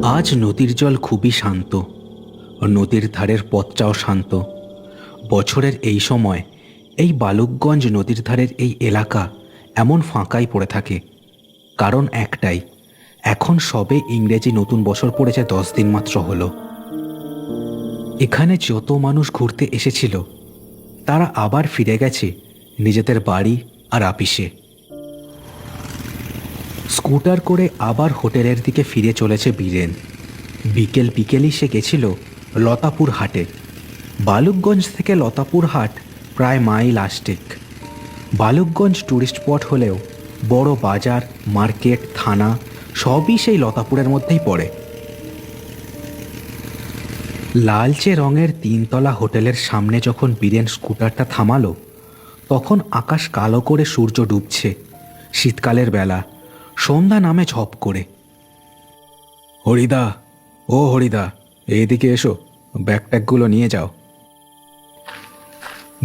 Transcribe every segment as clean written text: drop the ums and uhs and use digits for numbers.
আজ নদীর জল খুবই শান্ত। নদীর ধারের পথটাও শান্ত। বছরের এই সময় এই বালুকগঞ্জ নদীর ধারের এই এলাকা এমন ফাঁকাই পড়ে থাকে, কারণ একটাই, এখন সবে ইংরেজি নতুন বছর পড়েছে 10 দিন মাত্র হলো। এখানে যত মানুষ ঘুরতে এসেছিল তারা আবার ফিরে গেছে নিজেদের বাড়ি আর আপিসে। স্কুটার করে আবার হোটেলের দিকে ফিরে চলেছে বীরেন। বিকেলই সে গেছিল লতাপুর হাটে। বালুকগঞ্জ থেকে লতাপুর হাট প্রায় মাইল আষ্টেক। বালুকগঞ্জ ট্যুরিস্ট স্পট হলেও বড় বাজার, মার্কেট, থানা সবই সেই লতাপুরের মধ্যেই পড়ে। লালচে রঙের 3 তলা হোটেলের সামনে যখন বীরেন স্কুটারটা থামালো, তখন আকাশ কালো করে সূর্য ডুবছে। শীতকালের বেলা, সন্ধ্যা নামে ঝপ করে। হরিদা, ও হরিদা, এইদিকে এসো, ব্যাগট্যাগগুলো নিয়ে যাও।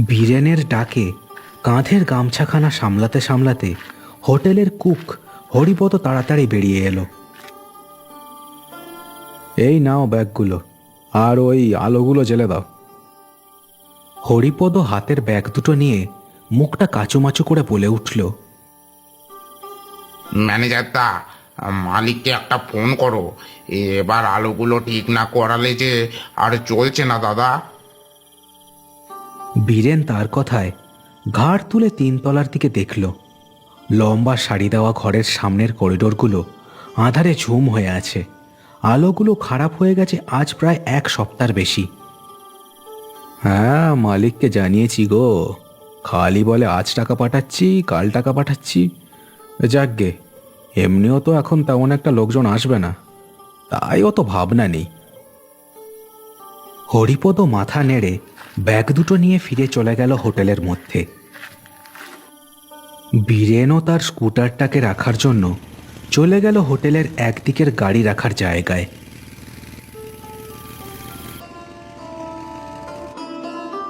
বীরেনের ডাকে কাঁধের গামছাখানা সামলাতে সামলাতে হোটেলের কুক হরিপদ তাড়াতাড়ি বেরিয়ে এলো। এই নাও ব্যাগগুলো, আর ওই আলোগুলো জ্বেলে দাও। হরিপদ হাতের ব্যাগ দুটো নিয়ে মুখটা কাচুমাচু করে বলে উঠল, ম্যানেজার দা, মালিককে একটা ফোন করো। এবার আলোগুলো ঠিক না করালে যে আর চলছে না দাদা। বীরেন তার কথায় ঘাড় তুলে 3 তলার দিকে দেখল। লম্বা সারি দেওয়া ঘরের সামনের করিডোরগুলো আঁধারে ঝুম হয়ে আছে। আলোগুলো খারাপ হয়ে গেছে আজ প্রায় 1 সপ্তাহ বেশি। হ্যাঁ, মালিককে জানিয়েছি গো, খালি বলে আজ টাকা পাঠাচ্ছি, কাল টাকা পাঠাচ্ছি। যাকগে, এমনিও তো এখন তেমন একটা লোকজন আসবে না, তাই অত ভাবনা নেই। হরিপদ মাথা নেড়ে ব্যাগ দুটো নিয়ে ফিরে চলে গেল হোটেলের মধ্যে। বীরেনও তার স্কুটারটাকে রাখার জন্য চলে গেল হোটেলের একদিকের গাড়ি রাখার জায়গায়।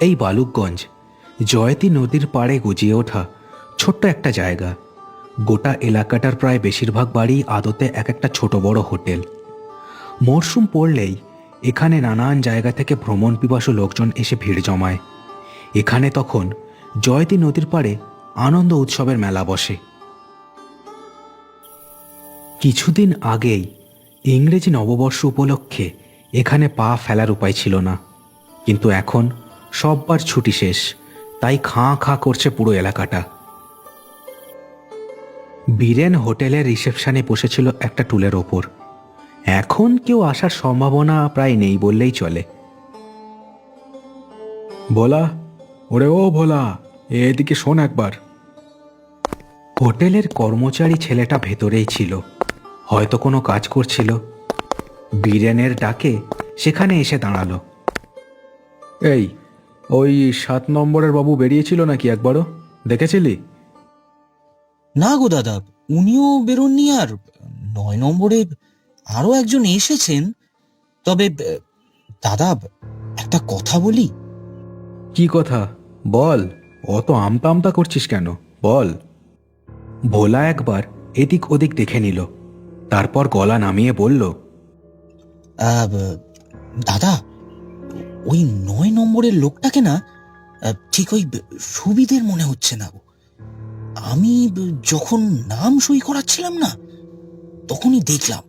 এই বালুকগঞ্জ জয়তী নদীর পাড়ে গজিয়ে ওঠা ছোট্ট একটা জায়গা। গোটা এলাকাটার প্রায় বেশিরভাগ বাড়ি আদতে এক একটা ছোট বড় হোটেল। মরশুম পড়লেই এখানে নানান জায়গা থেকে ভ্রমণ পিপাসু লোকজন এসে ভিড় জমায়। এখানে তখন জয়তী নদীর পাড়ে আনন্দ উৎসবের মেলা বসে। কিছুদিন আগেই ইংরেজি নববর্ষ উপলক্ষে এখানে পা ফেলার উপায় ছিল না, কিন্তু এখন সববার ছুটি শেষ, তাই খাঁ খাঁ করছে পুরো এলাকাটা। বীরেন হোটেলের রিসেপশনে বসেছিল একটা টুলের ওপর। এখন কেউ আসার সম্ভাবনা প্রায় নেই বললেই চলে। ভোলা, ওরে ও ভোলা, এদিকে শোন একবার। হোটেলের কর্মচারী ছেলেটা ভেতরেই ছিল, হয়তো কোনো কাজ করছিল। বীরেনের ডাকে সেখানে এসে দাঁড়ালো। এই, ওই 7 নম্বরের বাবু বেরিয়েছিল নাকি একবারও দেখেছিলি? না গো দাদা, উনিও বেরোননি, আর 9 নম্বরে আরো একজন এসেছেন। তবে দাদা, একটা কথা বলি। কি কথা বল, অত আমতা আমতা করছিস কেন, বল। ভোলা একবার এদিক ওদিক দেখে নিল, তারপর গলা নামিয়ে বলল, দাদা, ওই 9 নম্বরের লোকটাকে না ঠিক ওই সুবিধের মনে হচ্ছে না গো। আমি যখন নাম সই করাচ্ছিলাম না, তখনই দেখলাম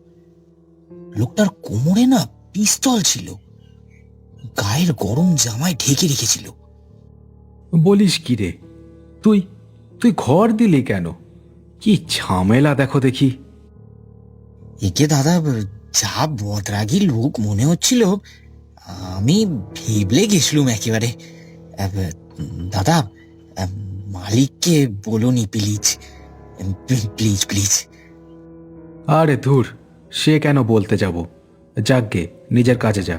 লোকটার কোমরে না পিস্তল ছিল, গায়ের গরম জামায় ঢেকে রেখেছিল। বলিস কি রে, তুই তুই ঘর দিলি কেন? কি ঝামেলা দেখো দেখি। একে দাদা, যা বদরাগী লোক মনে হচ্ছিল, আমি ভেবলে গেছিলুম একেবারে। দাদা, মালিককে বলুনি প্লিজ, প্লিজ প্লিজ। আরে ধুর, সে কেন বলতে যাব। যাকগে, নিজের কাজে যা,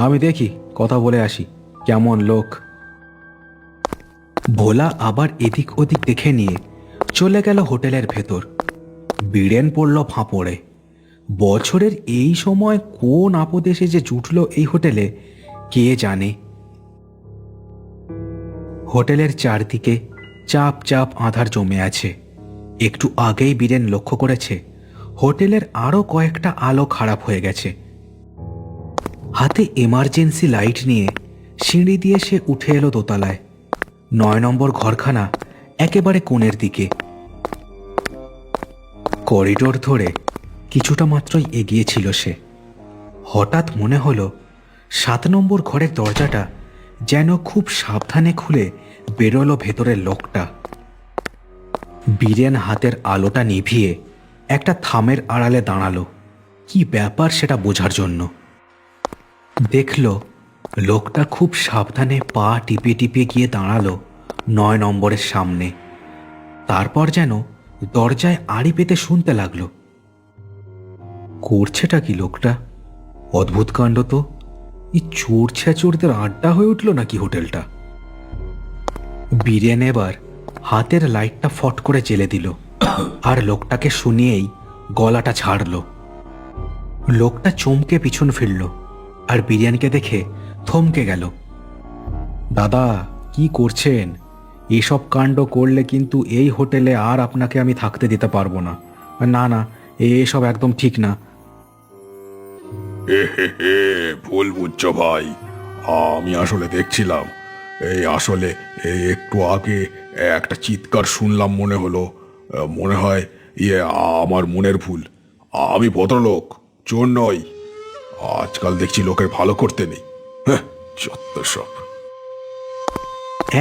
আমি দেখি কথা বলে আসি কেমন লোক। ভোলা আবার এদিক ওদিক দেখে নিয়ে চলে গেল হোটেলের ভেতর। বীরেন পড়ল ফাঁপড়ে। বছরের এই সময় কোন আপদ এসে যে জুটল এই হোটেলে কে জানে। হোটেলের চারদিকে চাপ চাপ আঁধার জমে আছে। একটু আগেই বীরেন লক্ষ্য করেছে হোটেলের আরো কয়েকটা আলো খারাপ হয়ে গেছে। হাতে এমার্জেন্সি লাইট নিয়ে সিঁড়ি দিয়ে সে উঠে এলো দোতলায়। 9 নম্বর ঘরখানা একেবারে কোণের দিকে। করিডোর ধরে কিছুটা মাত্রই এগিয়েছিল সে। হঠাৎ মনে হলো 7 নম্বর ঘরের দরজাটা যেন খুব সাবধানে খুলে বেরোলো ভেতরের লোকটা। বীরেন হাতের আলোটা নিভিয়ে একটা থামের আড়ালে দাঁড়ালো কি ব্যাপার সেটা বোঝার জন্য। দেখল লোকটা খুব সাবধানে পা টিপে টিপে গিয়ে দাঁড়ালো 9 নম্বরের সামনে। তারপর যেন দরজায় আড়ি পেতে শুনতে লাগলো। করছেটা কি লোকটা? অদ্ভুত কাণ্ড তো। এই চোর ছেচোরদের আড্ডা হয়ে উঠল নাকি হোটেলটা? বীরেন এবার হাতের লাইটটা ফট করে জ্বেলে দিল আর লোকটাকে শুনিয়েই গলাটা ছাড়ল। লোকটা চমকে পিছন ফিরল আর বীরেনকে দেখে থমকে গেল। দাদা, কি করছেন? এসব কাণ্ড করলে কিন্তু এই হোটেলে আর আপনাকে আমি থাকতে দিতে পারবো না। না না, এসব একদম ঠিক না। ভুল বুঝছো ভাই। আমি আসলে দেখছিলাম, আসলে একটু আগে একটা চিৎকার শুনলাম, মনে হয় আমার মনের ভুল। আমি ভদ্রলোক, চোর নই। আজকাল দেখছি লোকের ভালো করতে নেই। হ্যাঁ, যত সব।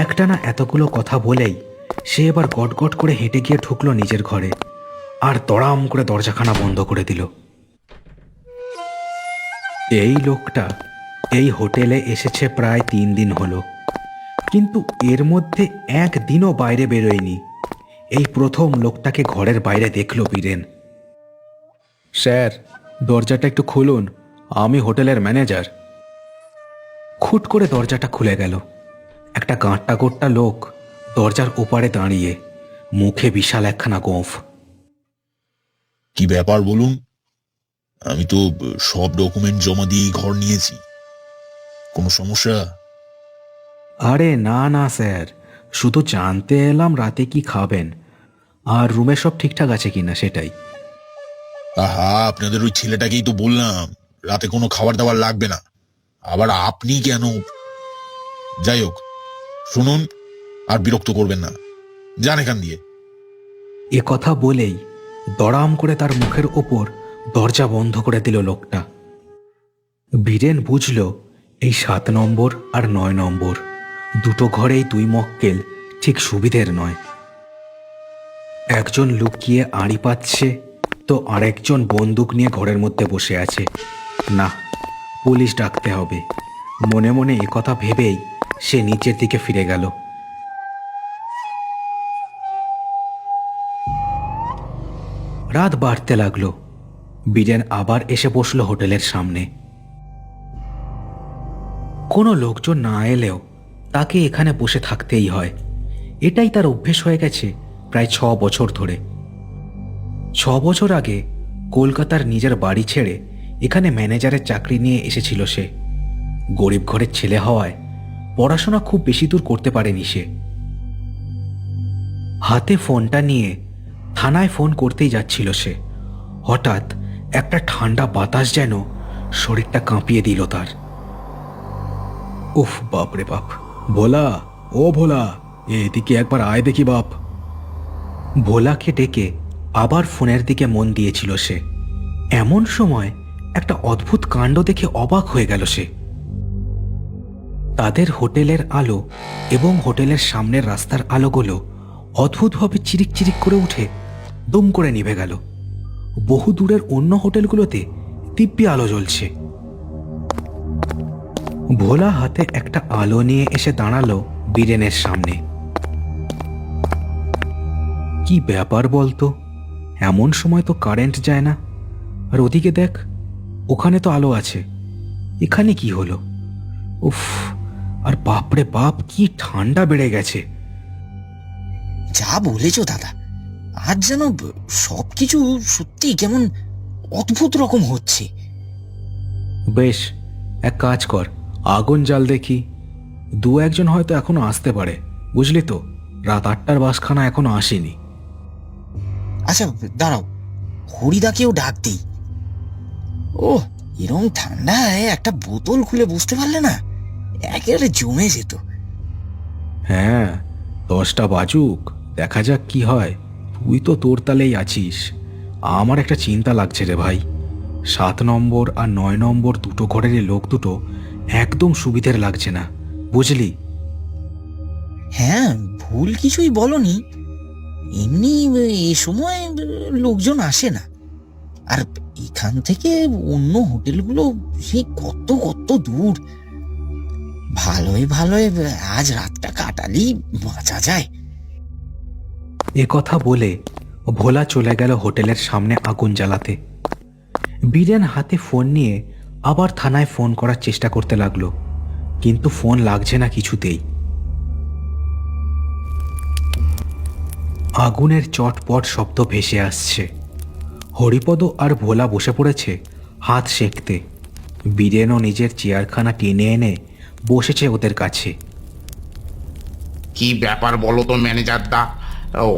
একটানা এতগুলো কথা বলেই সে এবার গটগট করে হেঁটে গিয়ে ঢুকলো নিজের ঘরে আর দড়াম করে দরজাখানা বন্ধ করে দিল। এই লোকটা এই হোটেলে এসেছে প্রায় 3 দিন হলো, কিন্তু এর মধ্যে একদিনও বাইরে বেরোয়নি। এই প্রথম লোকটাকে ঘরের বাইরে দেখল বীরেন। স্যার, দরজাটা একটু খুলুন, আমি হোটেলের ম্যানেজার। খুট করে দরজাটা খুলে গেল। একটা গাঁটটা গোট্টা লোক দরজার ওপারে দাঁড়িয়ে, মুখে বিশাল একখানা গোঁফ। কি ব্যাপার বলুন? আমি তো সব ডকুমেন্ট জমা দিয়ে ঘর নিয়েছি। কোনো সমস্যা? আরে না না স্যার, শুধু জানতে এলাম রাতে কি খাবেন আর রুমে সব ঠিকঠাক আছে কিনা সেটাই। আহা, আপনাদের ওই ছেলেটাকেই তো বললাম রাতে কোনো খাবার দাবার লাগবে না। আবার আপনি কেন? যাই হোক, শুনুন, আর বিরক্ত করবেন না, যান এখান দিয়ে। এ কথা বলেই দড়াম করে তার মুখের ওপর দরজা বন্ধ করে দিল লোকটা। বীরেন বুঝল এই 7 নম্বর আর 9 নম্বর দুটো ঘরেই 2 মক্কেল ঠিক সুবিধের নয়। একজন লুকিয়ে আড়ি পাচ্ছে তো আরেকজন বন্দুক নিয়ে ঘরের মধ্যে বসে আছে। না, পুলিশ ডাকতে হবে। মনে মনে একথা ভেবেই সে নিচের দিকে ফিরে গেল। রাত বাড়তে লাগলো। বীরেন আবার এসে বসল হোটেলের সামনে। কোনো লোকজন না এলেও তাকে এখানে বসে থাকতেই হয়। এটাই তার অভ্যেস হয়ে গেছে প্রায় 6 বছর ধরে। 6 বছর আগে কলকাতার নিজের বাড়ি ছেড়ে এখানে ম্যানেজারের চাকরি নিয়ে এসেছিল সে। গরিব ঘরের ছেলে হওয়ায় পড়াশোনা খুব বেশি দূর করতে পারেনি সে। হাতে ফোনটা নিয়ে থানায় ফোন করতেই যাচ্ছিল সে। হঠাৎ একটা ঠান্ডা বাতাস যেন শরীরটা কাঁপিয়ে দিল তার। উফ, বাপ রে বাপ! ভোলা, ও ভোলা, এদিকে একবার আয় দেখি বাপ। ভোলাকে ডেকে আবার ফোনের দিকে মন দিয়েছিল সে। এমন সময় একটা অদ্ভুত কাণ্ড দেখে অবাক হয়ে গেল সে। তাদের হোটেলের আলো এবং হোটেলের সামনের রাস্তার আলোগুলো অদ্ভুতভাবে চিরিক চিরিক করে উঠে দুম করে নিভে গেল। বহু দূরের অন্য হোটেলগুলোতে দিব্যি আলো জ্বলছে। ভোলা হাতে একটা আলো নিয়ে এসে দাঁড়ালো বীরেনের সামনে। কি ব্যাপার বলতো? এমন সময় তো কারেন্ট যায় না, আর ওদিকে দেখ, ওখানে তো আলো আছে, এখানে কি হলো? উফ, আর বাপরে বাপ, কি ঠান্ডা বেড়ে গেছে। যা বলেছ দাদা, আজ যেন সবকিছু সত্যি কেমন অদ্ভুত রকম হচ্ছে। বেশ, এক কাজ কর, আগুন জ্বাল দেখি। 2-1 হয়তো এখনো আসতে পারে, বুঝলি তো? রাত 8টার বাসখানা এখনো আসেনি। আচ্ছা দাঁড়াও, হরিদাকেও ডাক দিই। ও, এরম ঠান্ডায় একটা বোতল খুলে বুঝতে পারলে না, একেবারে জমে যেত। হ্যাঁ, 10টা বাজুক, দেখা যাক কি হয়। তুই তো তোর তালেই আছিস। আমার একটা চিন্তা লাগছে রে ভাই। 7 নম্বর আর 9 নম্বর দুটো ঘরের লোক দুটো একদম সুবিধের লাগছে না, বুঝলি? হ্যাঁ, ভুল কিছুই বলনি। এমনি এ সময় লোকজন আসে না। আর এখান থেকে অন্য হোটেলগুলো সেই কত কত দূর। ভালোই ভালোই আজ রাতটা কাটালি বাঁচা যায়। এ কথা বলে ভোলা চলে গেল হোটেলের সামনে আগুন জ্বালাতে। বীরেন হাতে ফোন নিয়ে আবার থানায় ফোন করার চেষ্টা করতে লাগলো, কিন্তু ফোন লাগছে না কিছুতেই। আগুনের চটপট শব্দ ভেসে আসছে। হরিপদ আর ভোলা বসে পড়েছে হাত সেঁকতে। বীরেনও নিজের চেয়ারখানা টেনে এনে বসেছে ওদের কাছে। কি ব্যাপার বলো তো ম্যানেজার দা?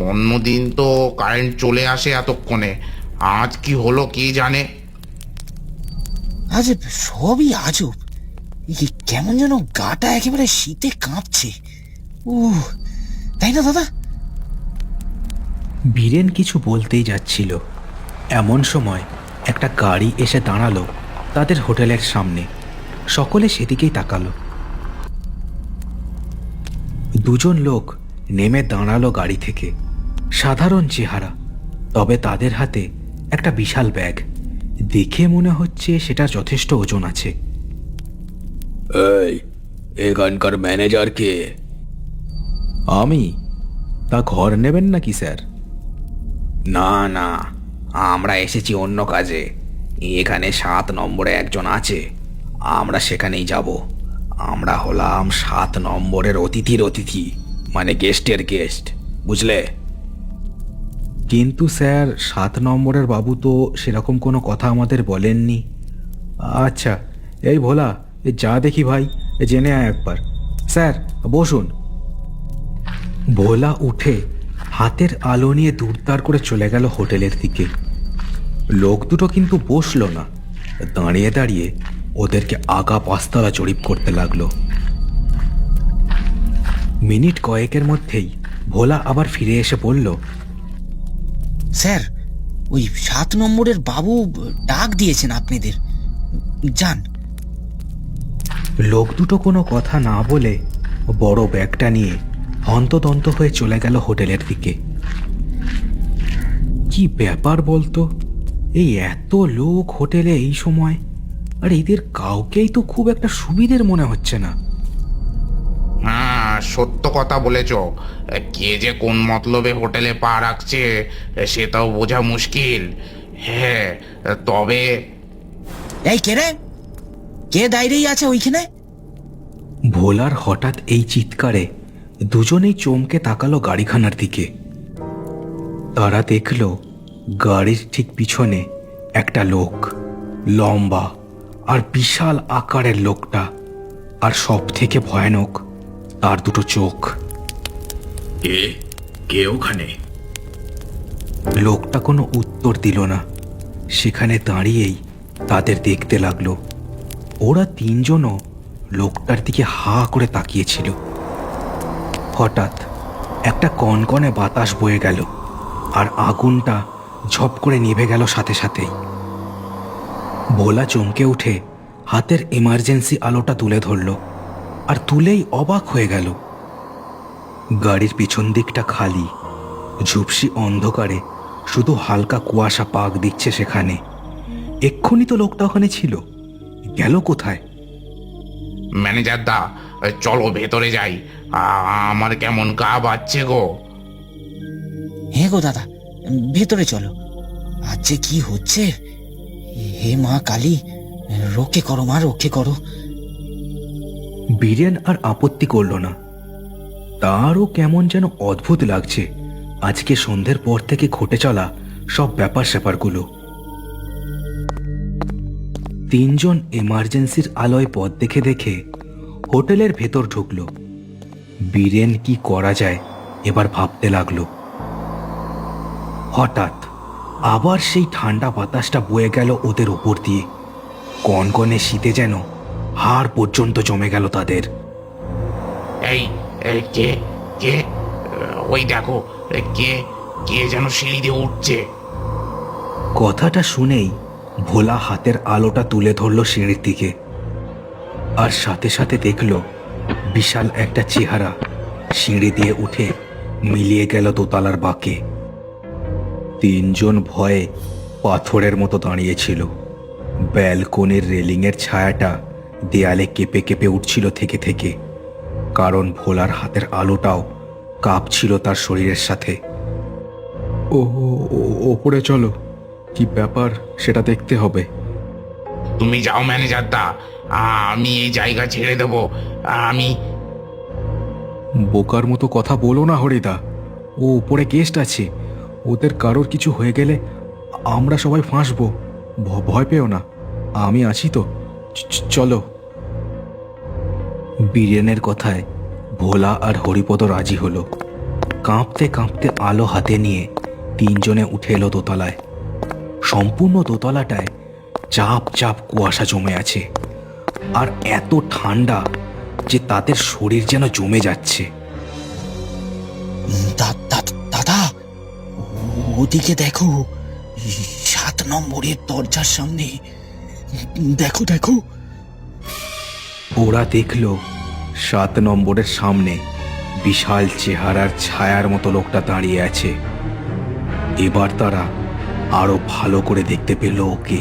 অন্যদিন তো কারেন্ট চলে আসে এতক্ষণে, আজ কি হলো কি জানে। আজ সবই আজব। কেমন যেন গাটা একেবারে শীতে কাঁপছে। তাই না দাদা? বীরেন কিছু বলতেই যাচ্ছিল, এমন সময় একটা গাড়ি এসে দাঁড়ালো তাদের হোটেলের সামনে। সকলে সেদিকেই তাকালো। দুজন লোক নেমে দাঁড়ালো গাড়ি থেকে। সাধারণ চেহারা, তবে তাদের হাতে একটা বিশাল ব্যাগ। দেখে মনে হচ্ছে সেটা যথেষ্ট ওজন আছে। এই, এখানকার ম্যানেজার কে? আমি? তা ঘর নেবেন নাকি স্যার? না না, আমরা এসেছি অন্য কাজে। এখানে 7 নম্বরে একজন আছে, আমরা সেখানেই যাব। আমরা হলাম 7 নম্বরের অতিথির অতিথি, মানে গেস্টের গেস্ট, বুঝলে? কিন্তু স্যার, 7 নম্বরের বাবু তো সেরকম কোনো কথা আমাদের বলেননি। আচ্ছা, এই ভোলা, যা দেখি ভাই, জেনে আয় একবার। স্যার বসুন। ভোলা উঠে হাতের আলো নিয়ে দূরদার করে চলে গেল হোটেলের দিকে। লোক দুটো কিন্তু বসলো না, দাঁড়িয়ে দাঁড়িয়ে ওদেরকে আগা পাঁচতলা জরিপ করতে লাগলো। মিনিট কয়েকের মধ্যেই ভোলা আবার ফিরে এসে বলল, স্যার, ওই 7 নম্বরের বাবু ডাক দিয়েছেন আপনাদের, যান। লোক দুটো কোনো কথা না বলে বড় ব্যাগটা নিয়ে হন্তদন্ত হয়ে চলে গেল হোটেলের দিকে। কি ব্যাপার বলতো, এই এত লোক হোটেলে এই সময়, আর এদের কাউকেই তো খুব একটা সুবিধের মনে হচ্ছে না। হ্যাঁ, সত্য কথা বলেছ। কে যে কোন মতলবে হোটেলে পা রাখছে সেটাও বোঝা মুশকিল। হ্যাঁ, তবে এই কে রে? কে দাঁড়িয়েই আছে ওইখানে? ভোলার হঠাৎ এই চিৎকারে দুজনেই চমকে তাকালো গাড়িখানার দিকে। তারা দেখল গাড়ির ঠিক পিছনে একটা লোক, লম্বা আর বিশাল আকারের লোকটা, আর সব থেকে ভয়ানক তার দুটো চোখ। কে ওখানে? লোকটা কোনো উত্তর দিল না, সেখানে দাঁড়িয়েই তাদের দেখতে লাগলো। ওরা তিনজনও লোকটার দিকে হা করে তাকিয়েছিল। হঠাৎ একটা কনকনে বাতাস বয়ে গেল, আর আগুনটা ঝপ করে নিভে গেল সাথে সাথেই। ভোলা চমকে উঠে হাতের এমার্জেন্সি আলোটা তুলে ধরল, আর তুলেই অবাক হয়ে গেল। গাড়ির পিছন দিকটা খালি, ঝুপসি অন্ধকারে শুধু হালকা কুয়াশা পাক দিচ্ছে সেখানে। এক্ষুনি তো লোকটা ওখানে ছিল, গেল কোথায়? ম্যানেজার দা, চলো ভেতরে যাই। আমার কেমন গা বাজছে গো। হ্যাঁ গো দাদা, ভেতরে চলো। আজ যে কি হচ্ছে, হে মা কালী, রক্ষে করো মা, রক্ষে করো। বীরেন আর আপত্তি করল না। তারও কেমন যেন অদ্ভুত লাগছে আজকে সন্ধ্যের পর থেকে ঘটে চলা সব ব্যাপার স্যাপারগুলো। তিনজন এমার্জেন্সির আলোয় পথ দেখে দেখে হোটেলের ভেতর ঢুকলো। বীরেন কি করা যায় এবার ভাবতে লাগলো। হঠাৎ আবার সেই ঠান্ডা বাতাসটা বয়ে গেল ওদের ওপর দিয়ে। কনকনে শীতে যেন হাড় পর্যন্ত জমে গেল তাদের। এই এই, কে কে ওই দেখো, কে কে যেন সিঁড়ি দিয়ে উঠছে। কথাটা শুনেই ভোলা হাতের আলোটা তুলে ধরল সিঁড়ির দিকে, আর সাথে সাথে দেখল বিশাল একটা চেহারা সিঁড়ি দিয়ে উঠে মিলিয়ে গেল দোতলার বাঁকে। তিনজন ভয়ে পাথরের মতো দাঁড়িয়েছিল। ব্যালকনির রেলিংয়ের ছায়াটা দেয়ালে কেঁপে কেঁপে উঠছিল থেকে থেকে, কারণ ভোলার হাতের আলোটাও কাঁপছিল তার শরীরের সাথে। ও ওপরে চলো, কি ব্যাপার সেটা দেখতে হবে। তুমি যাও ম্যানেজারদা, আমি এই জায়গা ছেড়ে দেবো। আমি বোকার মতো কথা বলো না হরিদা, ও উপরে গেস্ট আছে, ওদের কারোর কিছু হয়ে গেলে আমরা সবাই ফাঁসবো। ভয় পেও না, আমি আছি তো, চলো। বীরেনের কথায় ভোলা আর হরিপদ রাজি হলো। কাঁপতে কাঁপতে আলো হাতে নিয়ে তিনজনে উঠে এলো দোতলায়। সম্পূর্ণ দোতলাটায় চাপ চাপ কুয়াশা জমে আছে, আর এত ঠান্ডা যে তাদের শরীর যেন জমে যাচ্ছে। দাদা, ওদিকে দেখো, 7 নম্বরের দরজার সামনে। দেখো দেখো। ওরা দেখল 7 নম্বরের সামনে বিশাল চেহারার ছায়ার মতো লোকটা দাঁড়িয়ে আছে। এবার তারা আরো ভালো করে দেখতে পেল ওকে।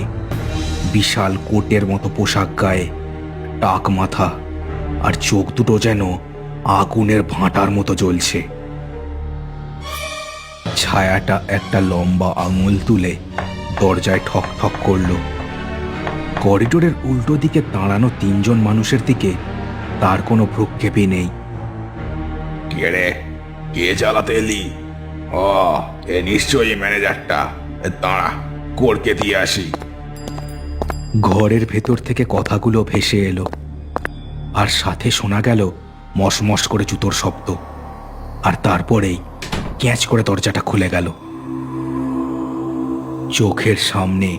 বিশাল কোটের মতো পোশাক গায়ে, টাক মাথা, আর চোখ দুটো যেন আগুনের ভাঁটার মতো জ্বলছে। ছায়াটা একটা লম্বা আঙুল তুলে দরজায় ঠক ঠক করল। করিডোরের উল্টো দিকে দাঁড়ানো তিনজন মানুষের দিকে তার কোনো ভ্রুক্ষেপই নেই। কে রে, কে চালাতে এলি? ও, এ নিশ্চয়ই ম্যানেজারটা। দাঁড়া, করকে দিয়ে আসি। ঘরের ভেতর থেকে কথাগুলো ভেসে এলো, আর সাথে শোনা গেল মশমশ করে জুতোর শব্দ, আর তারপরেই ক্যাচ করে দরজাটা খুলে গেল। চোখের সামনে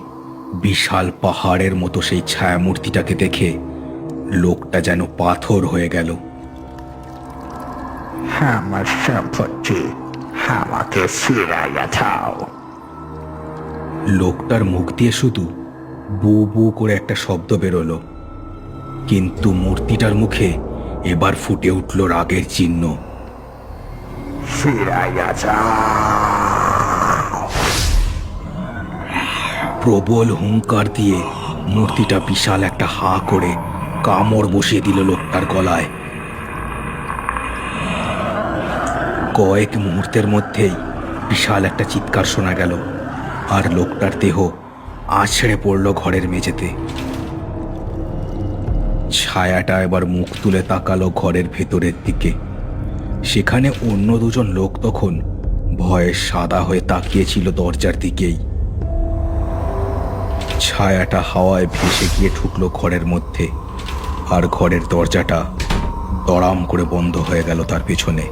বিশাল পাহাড়ের মতো সেই ছায়ামূর্তিটাকে দেখে লোকটা যেন পাথর হয়ে গেল। আমার সম্পত্তি আমাকে ফিরাইয়া দাও। লোকটার মুখ দিয়ে শুধু বু বু করে একটা শব্দ বেরোলো, কিন্তু মূর্তিটার মুখে এবার ফুটে উঠল রাগের চিহ্ন। ফিরাইয়া যাও। প্রবল হুঙ্কার দিয়ে মূর্তিটা বিশাল একটা হা করে কামড় বসিয়ে দিল লোকটার গলায়। কয়েক মুহূর্তের মধ্যেই বিশাল একটা চিৎকার শোনা গেল, আর লোকটার দেহ আছড়ে পড়ল ঘরের মেঝেতে। ছায়াটা এবার মুখ তুলে তাকালো ঘরের ভেতরের দিকে। সেখানে অন্য দুজন লোক তখন ভয়ে সাদা হয়ে তাকিয়েছিল দরজার দিকেই। ছায়াটা হাওয়ায় ভেসে গিয়ে ঢুকলো ঘরের মধ্যে, আর ঘরের দরজাটা দড়াম করে বন্ধ হয়ে গেল তার পেছনে।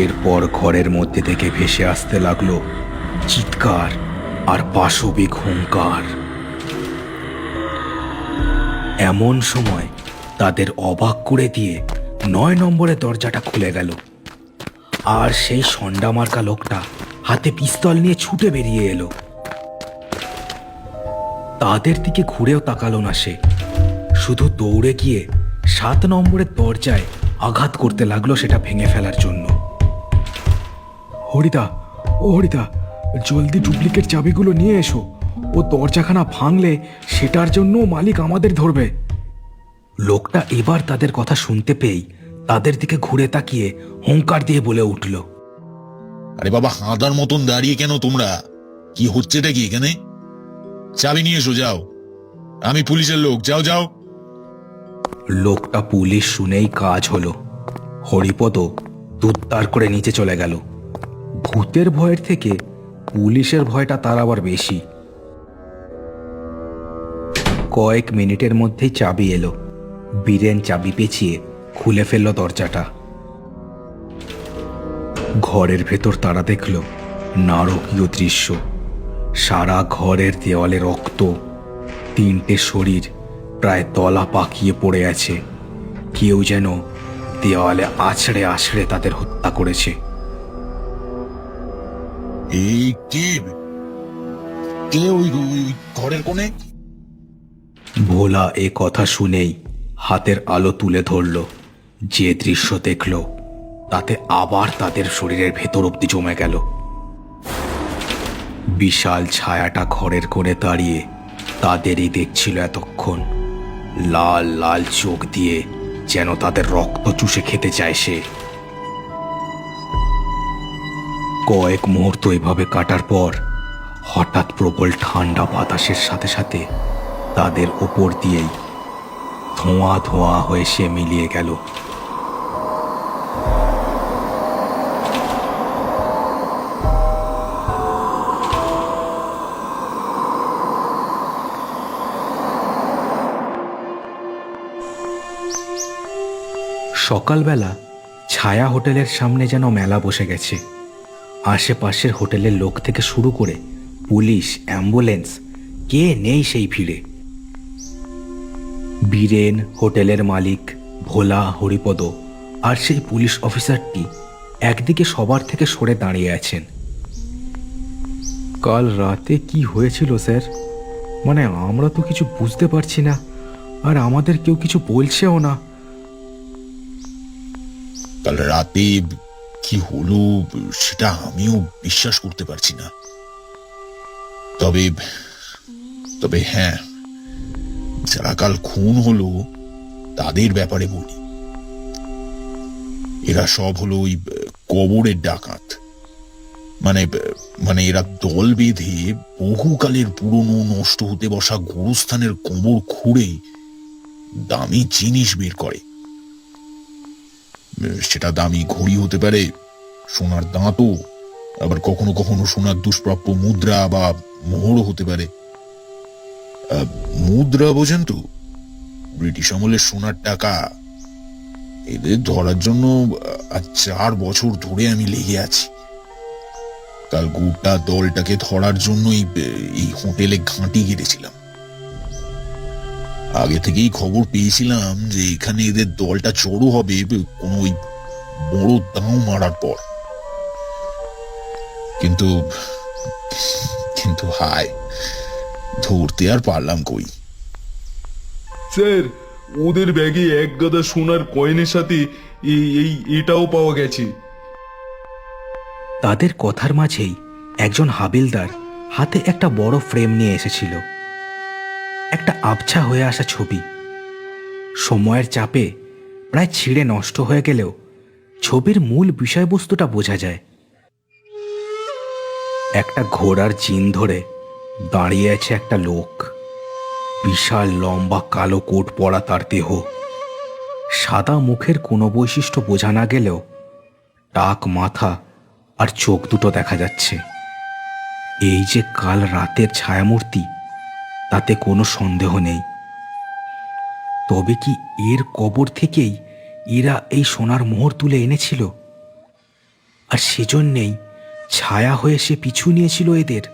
এরপর ঘরের মধ্যে থেকে ভেসে আসতে লাগলো চিৎকার আর পাশবিক হুঙ্কার। এমন সময় তাদের অবাক করে দিয়ে 9 নম্বরের দরজাটা খুলে গেল, আর সেই সন্ডা মার্কা লোকটা হাতে পিস্তল নিয়ে ছুটে বেরিয়ে এলো। তাদের দিকে ঘুরেও তাকালো না সে, শুধু দৌড়ে গিয়ে 7 নম্বরের দরজায় আঘাত করতে লাগলো সেটা ভেঙে ফেলার জন্য। হরিদা, ও হরিদা, জলদি ডুপ্লিকেট চাবিগুলো নিয়ে এসো। ও দরজাখানা ভাঙলে সেটার জন্য মালিক আমাদের ধরবে। লোকটা এবার তাদের কথা শুনতে পেয়েই তাদের দিকে ঘুরে তাকিয়ে হুঙ্কার দিয়ে বলে উঠল, আরে বাবা, হাঁদার মতন দাঁড়িয়ে কেন তোমরা? কি হচ্ছেটা কি এখানে? চাবি নিয়ে এসো, যাও। আমি পুলিশের লোক, যাও যাও। লোকটা পুলিশ শুনেই কাজ হলো। হরিপদ দুত্তার করে নিচে চলে গেল। ভূতের ভয়ের থেকে পুলিশের ভয়টা তার আবার বেশি। কয়েক মিনিটের মধ্যেই চাবি এলো। বীরেন চাবি পেঁচিয়ে খুলে ফেলল দরজাটা। ঘরের ভেতর তারা দেখল নারকীয় দৃশ্য। সারা ঘরের দেওয়ালে রক্ত, 3টে শরীর প্রায় তলা পাকিয়ে পড়ে আছে। কেউ যেন দেওয়ালে আছড়ে আছড়ে তাদের হত্যা করেছে। এই কে কে ওই ওই ঘরের কোণে? ভোলা এ কথা শুনেই হাতের আলো তুলে ধরল। যে দৃশ্য দেখল তাতে আবার তাদের শরীরের ভেতর অব্দি জমে গেল। বিশাল ছায়াটা ঘরের কোণে দাঁড়িয়ে তাদেরই দেখছিল এতক্ষণ। লাল লাল চোখ দিয়ে যেন তাদের রক্ত চুষে খেতে চায় সে। কয়েক মুহূর্ত এভাবে কাটার পর হঠাৎ প্রবল ঠান্ডা বাতাসের সাথে সাথে তাদের ওপর দিয়েই ধোঁয়া ধোঁয়া হয়ে সে মিলিয়ে গেল। সকালবেলা ছায়া হোটেলের সামনে যেন মেলা বসে গেছে। আশেপাশের হোটেলের লোক থেকে শুরু করে পুলিশ, অ্যাম্বুলেন্স, কে নেই সেই ভিড়ে। বীরেন, হোটেলের মালিক, ভোলা, হরিপদ আর সেই পুলিশ অফিসারটি একদিকে সবার থেকে সরে দাঁড়িয়ে আছেন। কাল রাতে কি হয়েছিল স্যার? মানে আমরা তো কিছু বুঝতে পারছি না, আর আমাদের কেউ কিছু বলছেও না। কাল রাতে কি হলো সেটা আমিও বিশ্বাস করতে পারছি না। তবে তবে হ্যাঁ, যারা কাল খুন হলো তাদের ব্যাপারে বলি। এরা সব হলো ওই কবরের ডাকাত। মানে মানে এরা দল বেঁধে বহুকালের পুরনো নষ্ট হতে বসা গোরস্থানের কবর খুঁড়ে দামি জিনিস বের করে। সেটা দামি ঘড়ি হতে পারে, সোনার দাঁতও, আবার কখনো কখনো সোনার দুষ্প্রাপ্য মুদ্রা বা মোহরও হতে পারে। মুদ্রা বোঝেন তো, ব্রিটিশ আমলের সোনার টাকা। এদের ধরার জন্য আজ 4 বছর ধরে আমি লেগে আছি। কাল গোটা দলটাকে ধরার জন্যই এই হোটেলে ঘাঁটি গেড়েছিলাম। আগে থেকেই খবর পেয়েছিলাম যে এখানে এদের দলটা জড়ো হবে কোনো ওই বড় দাও মারার পর। কিন্তু কিন্তু হায়, ধরতে আর পারলাম কই। স্যার, ওদের ব্যাগে এক গাদা সোনার কয়েনের সাথে এটাও পাওয়া গেছে। তাদের কথার মাঝেই একজন হাবিলদার হাতে একটা বড় ফ্রেম নিয়ে এসেছিল। একটা আবছা হয়ে আসা ছবি। সময়ের চাপে প্রায় ছিঁড়ে নষ্ট হয়ে গেলেও ছবির মূল বিষয়বস্তুটা বোঝা যায়। একটা ঘোড়ার জিন ধরে দাঁড়িয়ে আছে একটা লোক। বিশাল লম্বা কালো কোট পরা তার দেহ। সাদা মুখের কোনো বৈশিষ্ট্য বোঝা না গেলেও টাক মাথা আর চোখ দুটো দেখা যাচ্ছে। এই যে কাল রাতের ছায়ামূর্তি, তাতে কোনো সন্দেহ নেই। তবে কি এর কবর থেকেই এরা এই সোনার মোহর তুলে এনেছিল, আর সেজন্যেই ছায়া হয়ে সে পিছু নিয়েছিল এদের?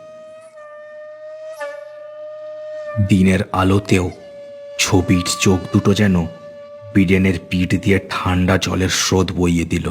দিনের আলোতেও ছবির চোখ দুটো যেন বীরেনের পিঠ দিয়ে ঠান্ডা জলের স্রোত বইয়ে দিল।